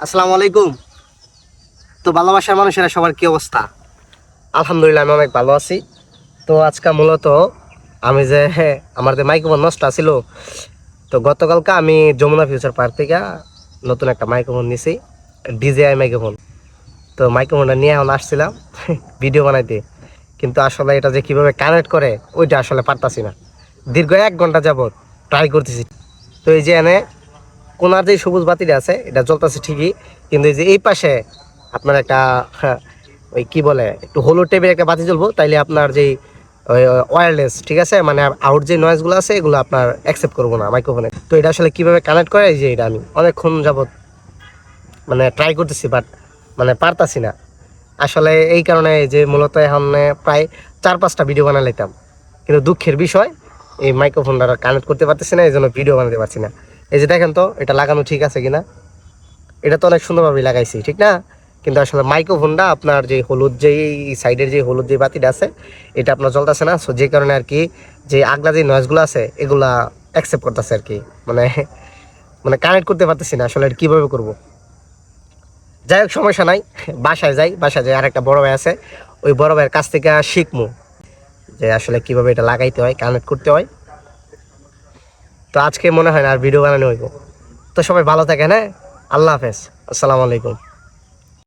আসসালামু আলাইকুম। তো ভালোবাসার মানুষেরা সবার কি অবস্থা? আলহামদুলিল্লাহ আমি অনেক ভালো আছি। তো আজকে মূলত আমি যে আমার যে মাইক্রোফোন নষ্ট ছিল, তো গতকালকে আমি যমুনা ফিউচার পার্ক থেকে নতুন একটা মাইক্রোফোন নিছি, ডিজেআই মাইক্রোফোন। তো মাইক্রোফোনটা নিয়ে এখন আসছিলাম ভিডিও বানাইতে, কিন্তু আসলে এটা যে কিভাবে কানেক্ট করে ওইটা আসলে পারতাছি না। দীর্ঘ 1 ঘন্টা যাবত ট্রাই করতেছি। তো এই যে এনে কোনার যে সবুজ বাতিটা আছে এটা জ্বলতেছে ঠিকই, কিন্তু এই যে এই পাশে আপনার একটা ওই কি বলে একটু হলুদ টাইপের একটা বাতি জ্বলবো, তাইলে আপনার যেই ওয়্যারলেস ঠিক আছে, মানে আউট যে নয়েজগুলো আছে এগুলো আপনার অ্যাকসেপ্ট করবো না মাইক্রোফোনে। তো এটা আসলে কিভাবে কানেক্ট করে, এই যে এটা আমি অনেকক্ষণ যাবত মানে ট্রাই করতেছি, বাট মানে পারতাছি না আসলে। এই কারণে যে মূলত এখন প্রায় 4-5টা ভিডিও বানাইতাম, কিন্তু দুঃখের বিষয় এই মাইক্রোফোনটা কানেক্ট করতে পারতেছি না, এই জন্য ভিডিও বানাতে পারছি না। এই যে দেখেন তো এটা লাগানো ঠিক আছে কিনা, এটা তো অনেক সুন্দরভাবে লাগাইছি ঠিক না, কিন্তু আসলে মাইক্রোফোনটা আপনার যে হলুদ যে সাইডের যে হলুদ যে বাতিটা আছে এটা আপনার জ্বলতেছে না। সো যে কারণে আর কি যে আগলা যে নয়েজগুলো আছে এগুলা অ্যাকসেপ্ট করতেছে আর কি, মানে মানে কানেক্ট করতে পারতেছি না আসলে কীভাবে করব। যাই হোক সমস্যা নাই, বাসায় যাই আর একটা বড় ভাই আছে, ওই বড় ভাইয়ের কাছ থেকে শিখবো যে আসলে কিভাবে এটা লাগাইতে হয়, কানেক্ট করতে হয়। তো আজকে মনে হয় না আর ভিডিও বানানো হইব। তো সবাই ভালো থাকেন, হ্যাঁ, আল্লাহ হাফেজ, আসসালামু আলাইকুম।